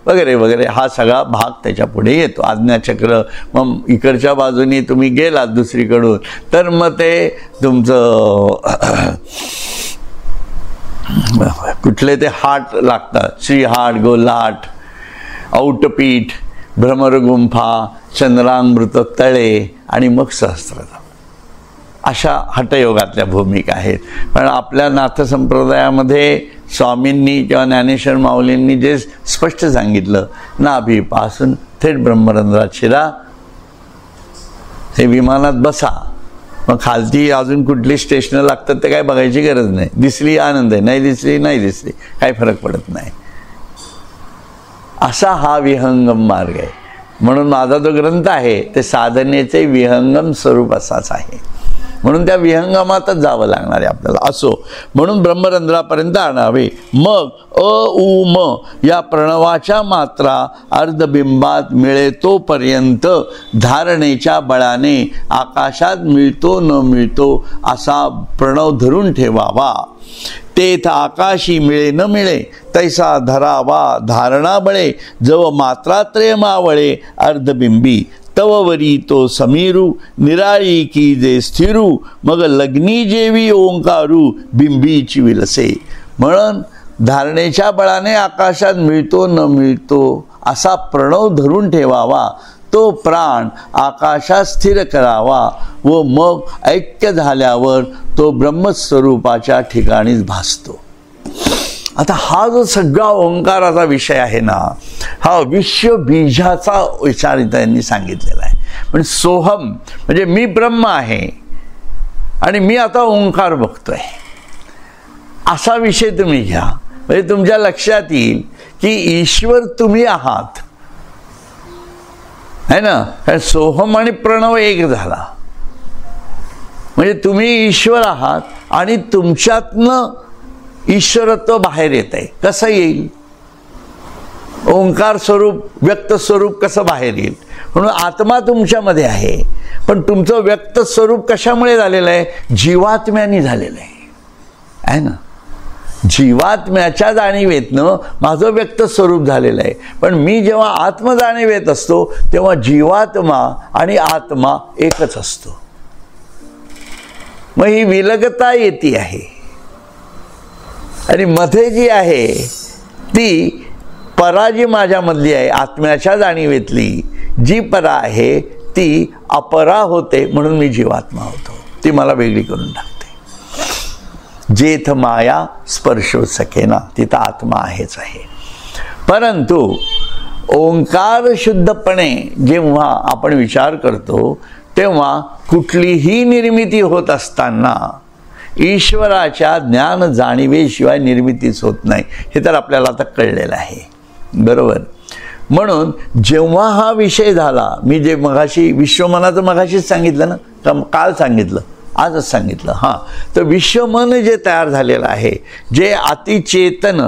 वगैरे वगैरे हा सगळा भाग त्याच्या पुढे येतो. आज्ञाचक्र, मग इकडच्या बाजूनी तुम्ही गेलात दुसरीकडून तर मग ते तुमचं कुठले ते हाट लागतात, श्रीहाट, गोलाट, औटपीठ, भ्रमरगुंफा, चंद्रामृत तळे आणि मग सहस्त्रधाम, अशा हठयोगातल्या भूमिका आहेत. पण आपल्या नाथ संप्रदायामध्ये स्वामींनी किंवा ज्ञानेश्वर माऊलींनी जे स्पष्ट सांगितलं, नाभीपासून थेट ब्रह्मरंध्रात शिरा, हे विमानात बसा, मग खालती अजून कुठली स्टेशनं लागतात ते काय बघायची गरज नाही. दिसली आनंद आहे, नाही दिसली नाही दिसली, काही फरक पडत नाही. असा हा विहंगम मार्ग आहे. म्हणून माझा जो ग्रंथ आहे ते साधनेचे विहंगम स्वरूप असाच आहे. म्हणून त्या विहंगमातच जावं लागणार आहे आपल्याला. असो, म्हणून ब्रह्मरंध्रापर्यंत आणावे. मग अ उ म या प्रणवाच्या मात्रा अर्धबिंबात मिळे तोपर्यंत धारणेच्या बळाने आकाशात मिळतो न मिळतो असा प्रणव धरून ठेवावा. तेथ आकाशी मिळे न मिळे तैसा धरावा धारणा बळे. जव मात्रात्रय मावळे अर्धबिंबी तववरी तो समीरू. निराळी की जे स्थिरू मग लग्नी जेवी ओंकारू बिंबीची विलसे. म्हणून धारणेच्या बळाने आकाशात मिळतो न मिळतो असा प्रणव धरून ठेवावा. तो प्राण आकाशात स्थिर करावा व मग ऐक्य झाल्यावर तो ब्रह्मस्वरूपाच्या ठिकाणीच भासतो. आता हा जो सगळा ओंकाराचा विषय आहे ना, हा विश्व बीजाचा विचार त्यांनी सांगितलेला आहे. पण सोहम म्हणजे मी ब्रह्म आहे आणि मी आता ओंकार बघतोय, असा विषय तुम्ही घ्या. म्हणजे तुमच्या लक्षात येईल की ईश्वर तुम्ही आहात, है ना. कारण सोहम आणि प्रणव एक झाला म्हणजे तुम्ही ईश्वर आहात आणि तुमच्यातनं ईश्वरत्व बाहेर येत आहे. कसं येईल? ओंकार स्वरूप, व्यक्त स्वरूप कसं बाहेर येईल? म्हणून आत्मा तुमच्यामध्ये आहे, पण तुमचं व्यक्त स्वरूप कशामुळे झालेलं आहे? जीवात्म्याने झालेलं आहे ना. जीवात्म्याच्या जाणीवेतनं माझं व्यक्त स्वरूप झालेलं आहे. पण मी जेव्हा आत्मजाणीवेत असतो तेव्हा जीवात्मा आणि आत्मा एकच असतो. मग ही विलगता येती आहे. आणि मध्ये जी आहे ती परा जी माझ्यामधली आहे, आत्म्याच्या जाणीवेतली जी परा आहे ती अपरा होते, म्हणून मी जीवात्मा होतो. ती मला वेगळी करून टाकते. जेथ माया स्पर्शो सकेना, तिथं आत्मा आहेच आहे. परंतु ओंकार शुद्धपणे जेव्हा आपण विचार करतो तेव्हा कुठलीही निर्मिती होत असताना ईश्वराच्या ज्ञान जाणीवेशिवाय निर्मितीच होत नाही, हे तर आपल्याला आता कळलेलं आहे, बरोबर. म्हणून जेव्हा हा विषय झाला, मी जे मगाशी विश्वमनाचं मगाशीच सांगितलं ना, काल सांगितलं, आजच सांगितलं, हां, तर विश्वमन जे तयार झालेलं आहे, जे अतिचेतन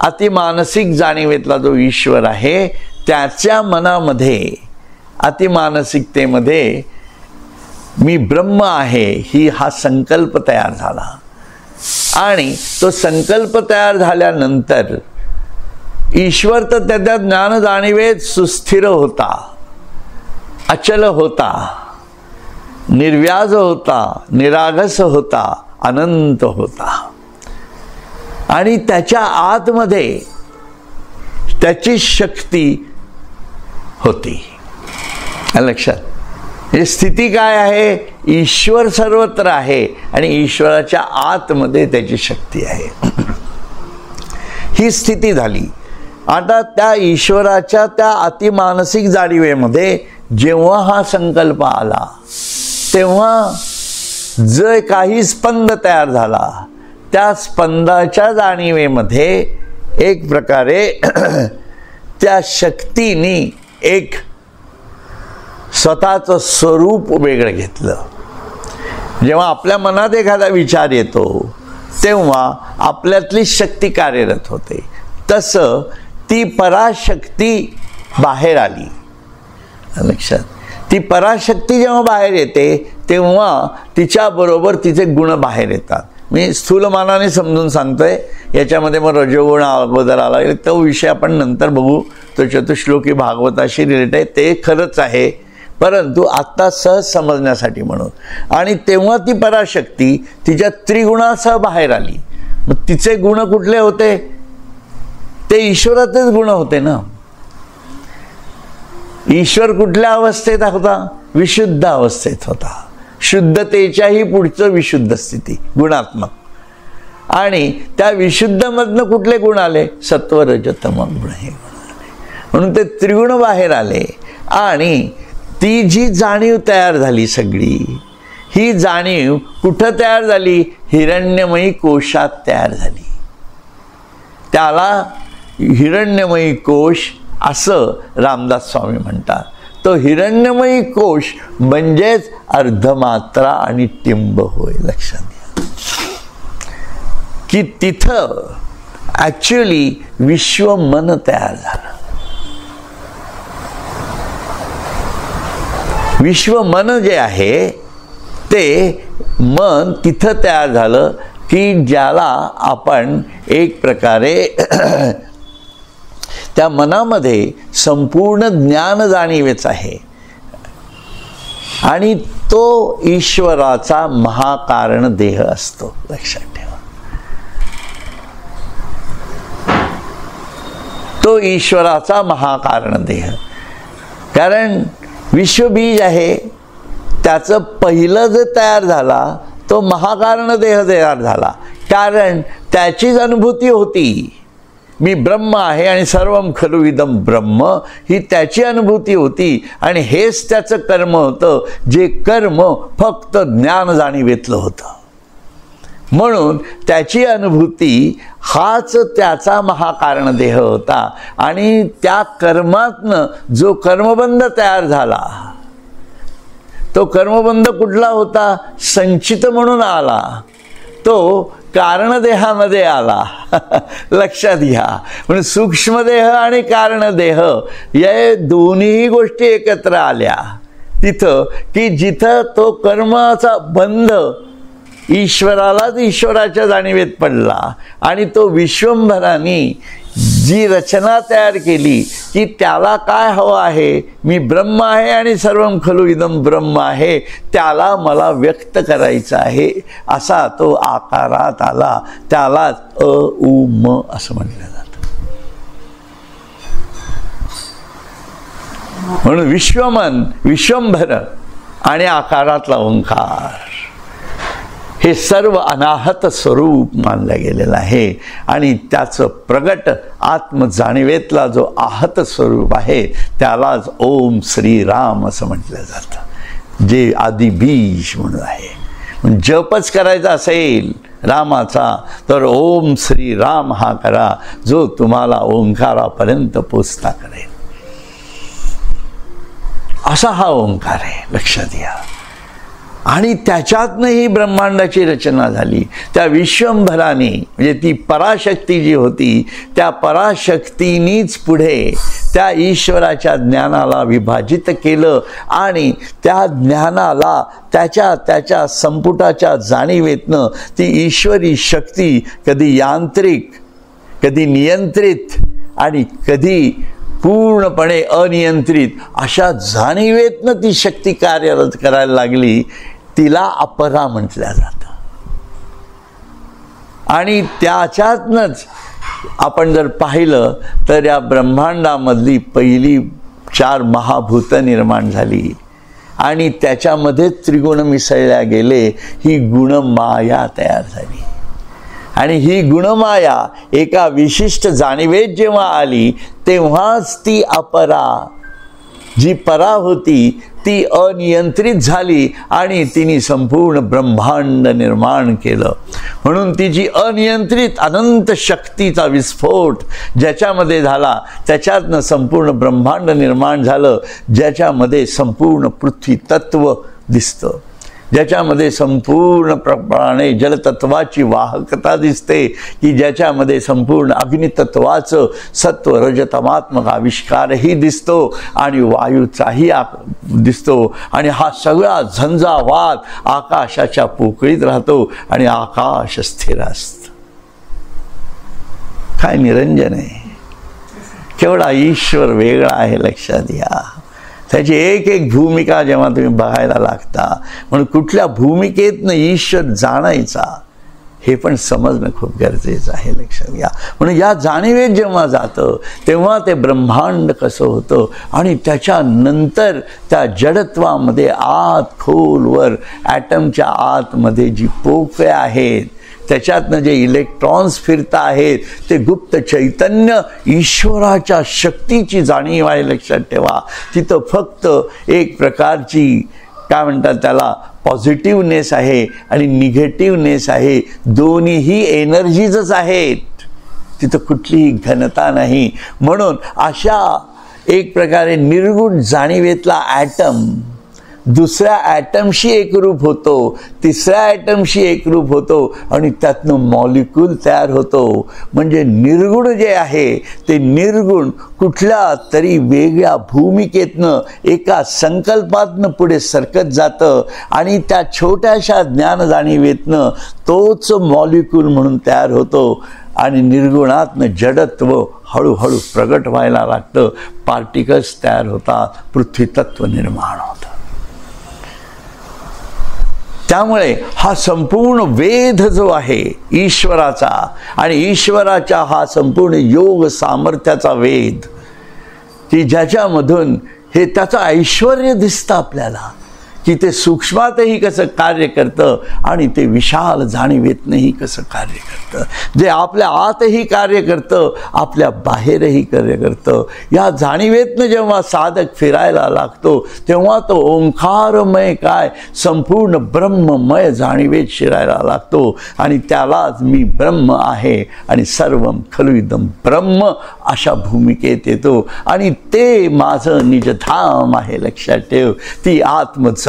अतिमानसिक जाणीवेतला जो ईश्वर आहे, त्याच्या मनामध्ये अतिमानसिकतेमध्ये मी ब्रह्म आहे ही हा संकल्प तयार झाला. आणि तो संकल्प तयार झाल्यानंतर ईश्वर तर त्याच्या ज्ञान जाणीवेत सुस्थिर होता, अचल होता, निर्व्याज होता, निरागस होता, अनंत होता. आणि त्याच्या आतमध्ये त्याची शक्ती होती. लक्षात, ही स्थिती काय आहे? ईश्वर सर्वत्र आहे आणि ईश्वराच्या आतमध्ये त्याची शक्ती आहे. ही स्थिती झाली. आता त्या ईश्वराच्या त्या अतिमानसिक जाणीवेमध्ये जेव्हा हा संकल्प आला, तेव्हा जे काही स्पंद तयार झाला, त्या स्पंदाच्या जाणीवेमध्ये एक प्रकारे त्या शक्तीने एक स्वतःचं स्वरूप वेगळं घेतलं. जेव्हा आपल्या मनात एखादा विचार येतो तेव्हा आपल्यातली शक्ती कार्यरत होते. तसं ती पराशक्ती बाहेर आली. लक्षात, ती पराशक्ती जेव्हा बाहेर येते तेव्हा तिच्याबरोबर तिचे गुण बाहेर येतात. मी स्थूलमानाने समजून सांगतोय, याच्यामध्ये मग रजोगुण अगोदर आला, तो विषय आपण नंतर बघू. तो चतुश्लोकी भागवताशी रिलेटेड आहे, ते खरंच आहे, परंतु आत्ता सहज समजण्यासाठी म्हणून. आणि तेव्हा ती पराशक्ती तिच्या त्रिगुणासह बाहेर आली. मग तिचे गुण कुठले होते? ते ईश्वराचेच गुण होते ना. ईश्वर कुठल्या अवस्थेत होता? विशुद्ध अवस्थेत होता. शुद्धतेच्याही पुढचं विशुद्ध स्थिती, गुणात्मक. आणि त्या विशुद्धमधनं कुठले गुण आले? सत्व रज तम गुण हे गुण आले. म्हणून ते त्रिगुण बाहेर आले. आणि ती जी जाणीव तयार झाली सगळी, ही जाणीव कुठं तयार झाली? हिरण्यमयी कोशात तयार झाली. त्याला हिरण्यमयी कोश असं रामदास स्वामी म्हणतात. तो हिरण्यमयी कोश म्हणजेच अर्धमात्रा आणि टिंब होय. लक्षात घ्या की तिथं ॲक्च्युली विश्वमन तयार झालं. विश्वमन जे आहे ते मन तिथं तयार झालं की ज्याला आपण एक प्रकारे त्या मनामध्ये संपूर्ण ज्ञान जाणीवेच आहे. आणि तो ईश्वराचा महाकारण देह असतो. लक्षात ठेवा, तो ईश्वराचा महाकारण देह. कारण विश्वबीज आहे, त्याचं पहिलं जे तयार झाला तो महाकारण देह तयार झाला. कारण त्याचीच अनुभूती होती, मी ब्रह्म आहे आणि सर्वम खलु इदम ब्रह्म, ही त्याची अनुभूती होती. आणि हेच त्याचं कर्म होतं, जे कर्म फक्त ज्ञान जाणीवेतलं होतं. म्हणून त्याची अनुभूती हाच त्याचा महाकारण देह होता. आणि त्या कर्मातनं जो कर्मबंध तयार झाला, तो कर्मबंध कुठला होता? संचित म्हणून आला, तो कारणदेहामध्ये आला. लक्षात घ्या, म्हणजे सूक्ष्मदेह आणि कारणदेह या दोन्ही गोष्टी एकत्र आल्या तिथं, की जिथं तो कर्माचा बंध ईश्वरालाच ईश्वराच्या जाणीवेत पडला. आणि तो विश्वंभराने जी रचना तयार केली की त्याला काय हवं आहे? मी ब्रह्म आहे आणि सर्वम खलु इदम ब्रह्म आहे, त्याला मला व्यक्त करायचं आहे, असा तो आकारात आला. त्यालाच अ उ म असं म्हटलं जातं. म्हणून विश्वमन, विश्वंभर आणि आकारातला ओंकार हे सर्व अनाहत स्वरूप मानलं गेलेलं आहे. आणि त्याचं प्रगट आत्मजाणीवेतला जो आहत स्वरूप आहे त्यालाच ओम श्रीराम असं म्हटलं जातं, जे आदिबीज म्हणून आहे. जपच करायचा असेल रामाचा तर ओम श्री राम हा करा, जो तुम्हाला ओंकारापर्यंत पोचता करेल. असा हा ओंकार आहे, लक्षात घ्या. आणि त्याच्यातनं ही ब्रह्मांडाची रचना झाली. त्या विश्वंभराने म्हणजे ती पराशक्ती जी होती त्या पराशक्तीनीच पुढे त्या ईश्वराच्या ज्ञानाला विभाजित केलं आणि त्या ज्ञानाला त्याच्या संपुटाच्या जाणीवेतनं ती ईश्वरी शक्ती कधी यांत्रिक, कधी नियंत्रित आणि कधी पूर्णपणे अनियंत्रित अशा जाणीवेतनं ती शक्ती कार्यरत करायला लागली. तिला अपरा म्हटलं जातं. आणि त्याच्यातनंच आपण जर पाहिलं तर या ब्रह्मांडामधली पहिली 4 महाभूत निर्माण झाली आणि त्याच्यामध्ये त्रिगुण मिसळल्या गेले. ही गुणमाया तयार झाली आणि ही गुणमाया एका विशिष्ट जाणीवेत जेव्हा आली तेव्हाच ती अपरा जी परा होती ती अनियंत्रित झाली आणि तिने संपूर्ण ब्रह्मांड निर्माण केलं. म्हणून ती जी अनियंत्रित अनंत शक्तीचा विस्फोट ज्याच्यामध्ये झाला त्याच्यातनं संपूर्ण ब्रह्मांड निर्माण झालं, ज्याच्यामध्ये संपूर्ण पृथ्वी तत्व दिसतं, ज्याच्यामध्ये संपूर्ण प्रमाणे जलतत्वाची वाहकता दिसते, की ज्याच्यामध्ये संपूर्ण अग्नितत्वाचं सत्व रजतमात्मक आविष्कारही दिसतो आणि वायूचाही दिसतो. आणि हा सगळा झंझावात आकाशाच्या पोकळीत राहतो आणि आकाश स्थिर असतं. काय निरंजन आहे, केवढा ईश्वर वेगळा आहे, लक्षात घ्या. त्याची एक एक भूमिका जेव्हा तुम्ही बघायला लागता, म्हणून कुठल्या भूमिकेतनं ईश्वर जाणायचा हे पण समजणं खूप गरजेचं आहे, लक्षात घ्या. म्हणून या जाणीवेत जेव्हा जातं तेव्हा ते ब्रह्मांड कसं होतं आणि त्याच्यानंतर त्या जडत्वामध्ये आत खोलवर ॲटमच्या आतमध्ये जी पोकळ्या आहेत त्याच्यातनं जे इलेक्ट्रॉन्स फिरत आहेत ते गुप्त चैतन्य ईश्वराच्या शक्तीची जाणीव आहे, लक्षात ठेवा. तिथं फक्त एक प्रकारची काय म्हणतात त्याला पॉझिटिव्हनेस आहे आणि निगेटिव्हनेस आहे, दोन्हीही एनर्जीजच आहेत, तिथं कुठलीही घनता नाही. म्हणून अशा एक प्रकारे निर्गुण जाणीवेतला ॲटम दुसऱ्या ॲटमशी एकरूप होतो, तिसऱ्या ॲटमशी एकरूप होतो आणि त्यातनं मॉलिक्यूल तयार होतो. म्हणजे निर्गुण जे आहे ते निर्गुण कुठल्या तरी वेगळ्या भूमिकेतनं एका संकल्पातनं पुढे सरकत जातं आणि त्या छोट्याशा ज्ञान जाणीवेतनं तोच मॉलिक्यूल म्हणून तयार होतो आणि निर्गुणातनं जडत्व हळूहळू प्रगट व्हायला लागतं, पार्टिकल्स तयार होतात, पृथ्वी तत्व निर्माण होतं. त्यामुळे हा संपूर्ण वेध जो आहे ईश्वराचा आणि ईश्वराच्या हा संपूर्ण योग सामर्थ्याचा वेध, की ज्याच्यामधून हे त्याचं ऐश्वर्य दिसतं आपल्याला, की ते सूक्ष्मातही कसं कार्य करतं आणि ते विशाल जाणीवेतनंही कसं कार्य करतं, जे आपल्या आतही कार्य करतं आपल्या बाहेरही कार्य करतं. या जाणीवेतनं जेव्हा साधक फिरायला लागतो तेव्हा तो ओंकारमय काय संपूर्ण ब्रह्ममय जाणीवेत शिरायला लागतो आणि त्यालाच मी ब्रह्म आहे आणि सर्वं खलु इदं ब्रह्म अशा भूमिकेत येतो आणि ते माझं निजधाम आहे, लक्षात ठेव. ती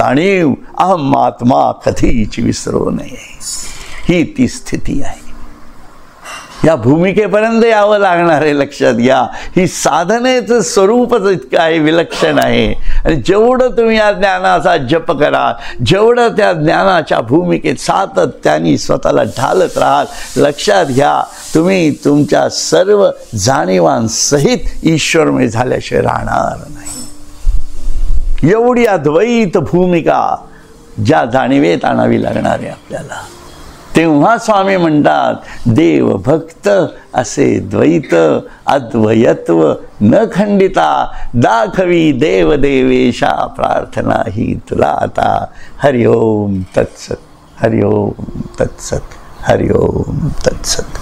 जाणीव अहम आत्मा कधीच विसरू नये, ही ती स्थिती आहे. या भूमिकेपर्यंत यावं लागणार आहे, लक्षात घ्या. ही साधनेचं स्वरूपच इतकं आहे, विलक्षण आहे. आणि जेवढं तुम्ही या ज्ञानाचा जप करा, जेवढं त्या ज्ञानाच्या भूमिकेत सातत्याने स्वतःला ढालत राहाल, लक्षात घ्या तुम्ही तुमच्या सर्व जाणीवांसहित ईश्वरमय झाल्याशिवाय राहणार नाही. एवढी अद्वैत भूमिका ज्या जाणीवेत आणावी लागणार आहे आपल्याला, तेव्हा स्वामी म्हणतात देव भक्त असे द्वैत अद्वयत्व न खंडिता, दाखवी देव देवेशा प्रार्थना ही तुला आता. हरि ओम तत्सत, हरि ओम तत्सत, हरि ओम तत्सत.